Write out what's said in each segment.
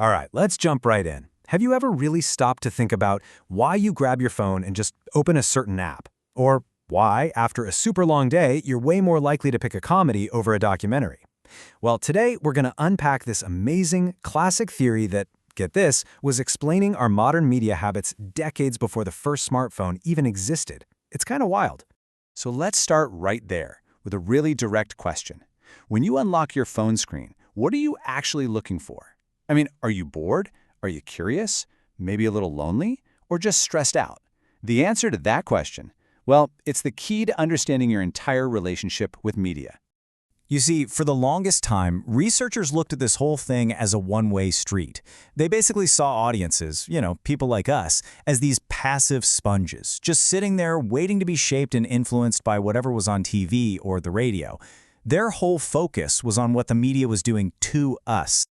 All right, let's jump right in. Have you ever really stopped to think about why you grab your phone and just open a certain app? Or why, after a super long day, you're way more likely to pick a comedy over a documentary? Well, today we're going to unpack this amazing, classic theory that, get this, was explaining our modern media habits decades before the first smartphone even existed. It's kind of wild. So let's start right there with a really direct question. When you unlock your phone screen, what are you actually looking for? I mean, are you bored? Are you curious? Maybe a little lonely? Or just stressed out? The answer to that question, well, it's the key to understanding your entire relationship with media. You see, for the longest time, researchers looked at this whole thing as a one-way street. They basically saw audiences, people like us, as these passive sponges, just sitting there waiting to be shaped and influenced by whatever was on TV or the radio. Their whole focus was on what the media was doing to us.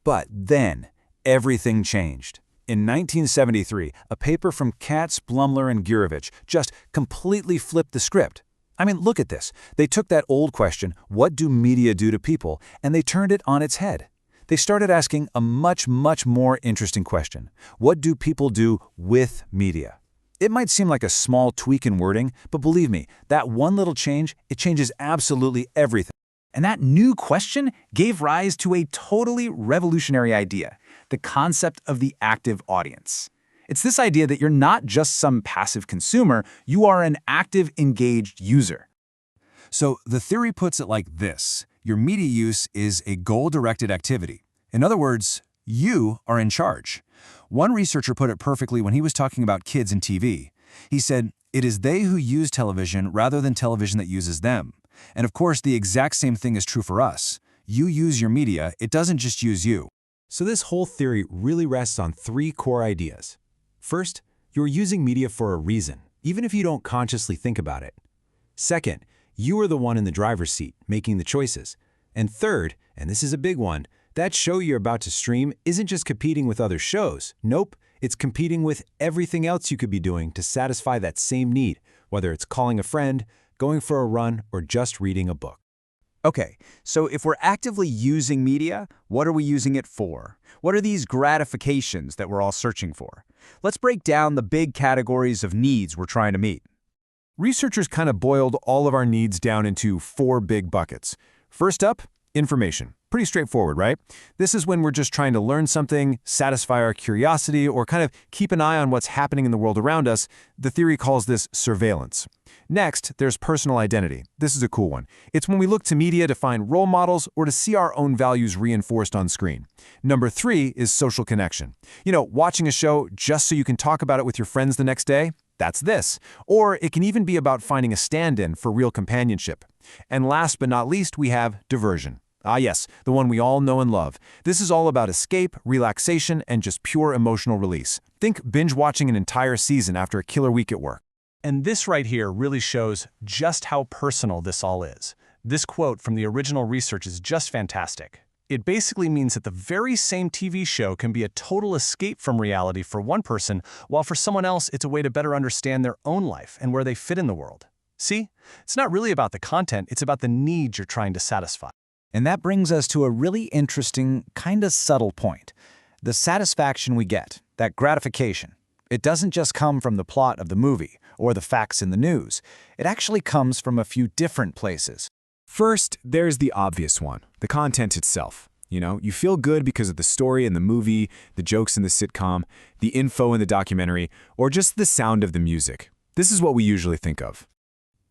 But then, everything changed. In 1973, a paper from Katz, Blumler, and Gurevich just completely flipped the script. I mean, look at this. They took that old question, what do media do to people, and they turned it on its head. They started asking a much more interesting question. What do people do with media? It might seem like a small tweak in wording, but believe me, that one little change, it changes absolutely everything. And that new question gave rise to a totally revolutionary idea, the concept of the active audience. It's this idea that you're not just some passive consumer, you are an active, engaged user. So the theory puts it like this. Your media use is a goal-directed activity. In other words, you are in charge. One researcher put it perfectly when he was talking about kids and TV. He said, it is they who use television rather than television that uses them. And of course, the exact same thing is true for us. You use your media, it doesn't just use you. So this whole theory really rests on three core ideas. First, you're using media for a reason, even if you don't consciously think about it. Second, you are the one in the driver's seat, making the choices. And third, and this is a big one, that show you're about to stream isn't just competing with other shows. Nope, it's competing with everything else you could be doing to satisfy that same need, whether it's calling a friend, going for a run, or just reading a book. Okay, so if we're actively using media, what are we using it for? What are these gratifications that we're all searching for? Let's break down the big categories of needs we're trying to meet. Researchers kind of boiled all of our needs down into four big buckets. First up, information. Pretty straightforward, right? This is when we're just trying to learn something, satisfy our curiosity, or kind of keep an eye on what's happening in the world around us. The theory calls this surveillance. Next, there's personal identity. This is a cool one. It's when we look to media to find role models or to see our own values reinforced on screen. Number 3 is social connection. Watching a show just so you can talk about it with your friends the next day? That's this. Or it can even be about finding a stand-in for real companionship. And last but not least, we have diversion. Ah yes, the one we all know and love. This is all about escape, relaxation, and just pure emotional release. Think binge-watching an entire season after a killer week at work. And this right here really shows just how personal this all is. This quote from the original research is just fantastic. It basically means that the very same TV show can be a total escape from reality for one person, while for someone else it's a way to better understand their own life and where they fit in the world. See? It's not really about the content, it's about the needs you're trying to satisfy. And that brings us to a really interesting, kind of subtle point. The satisfaction we get, that gratification, it doesn't just come from the plot of the movie or the facts in the news. It actually comes from a few different places. First, there's the obvious one, the content itself. You feel good because of the story in the movie, the jokes in the sitcom, the info in the documentary, or just the sound of the music. This is what we usually think of.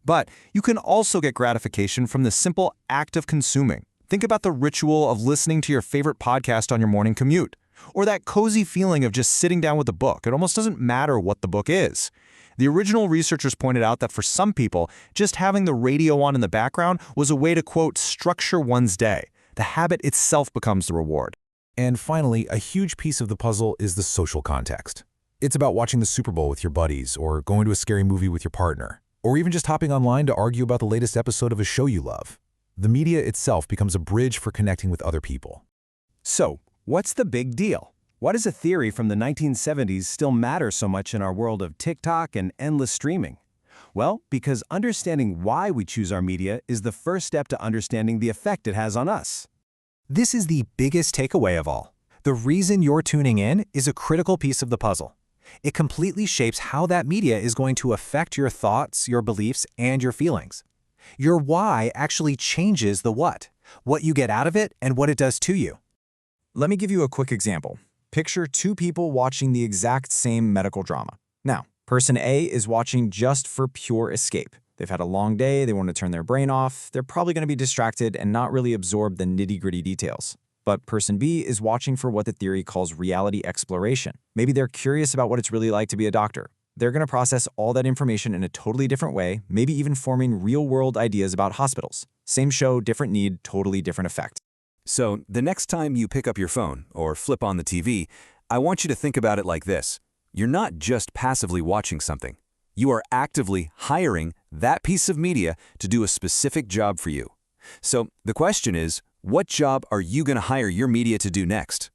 But you can also get gratification from the simple act of consuming. Think about the ritual of listening to your favorite podcast on your morning commute, or that cozy feeling of just sitting down with a book. It almost doesn't matter what the book is. The original researchers pointed out that for some people, just having the radio on in the background was a way to, quote, structure one's day. The habit itself becomes the reward. And finally, a huge piece of the puzzle is the social context. It's about watching the Super Bowl with your buddies, or going to a scary movie with your partner, or even just hopping online to argue about the latest episode of a show you love. The media itself becomes a bridge for connecting with other people. So, what's the big deal? Why does a theory from the 1970s still matter so much in our world of TikTok and endless streaming? Well, because understanding why we choose our media is the first step to understanding the effect it has on us. This is the biggest takeaway of all. The reason you're tuning in is a critical piece of the puzzle. It completely shapes how that media is going to affect your thoughts, your beliefs, and your feelings. Your why actually changes the what you get out of it and what it does to you. Let me give you a quick example. Picture two people watching the exact same medical drama. Now, person A is watching just for pure escape. They've had a long day, they want to turn their brain off, they're probably going to be distracted and not really absorb the nitty-gritty details. But person B is watching for what the theory calls reality exploration. Maybe they're curious about what it's really like to be a doctor. They're going to process all that information in a totally different way, maybe even forming real-world ideas about hospitals. Same show, different need, totally different effect. So, the next time you pick up your phone or flip on the TV, I want you to think about it like this. You're not just passively watching something. You are actively hiring that piece of media to do a specific job for you. So, the question is, what job are you going to hire your media to do next?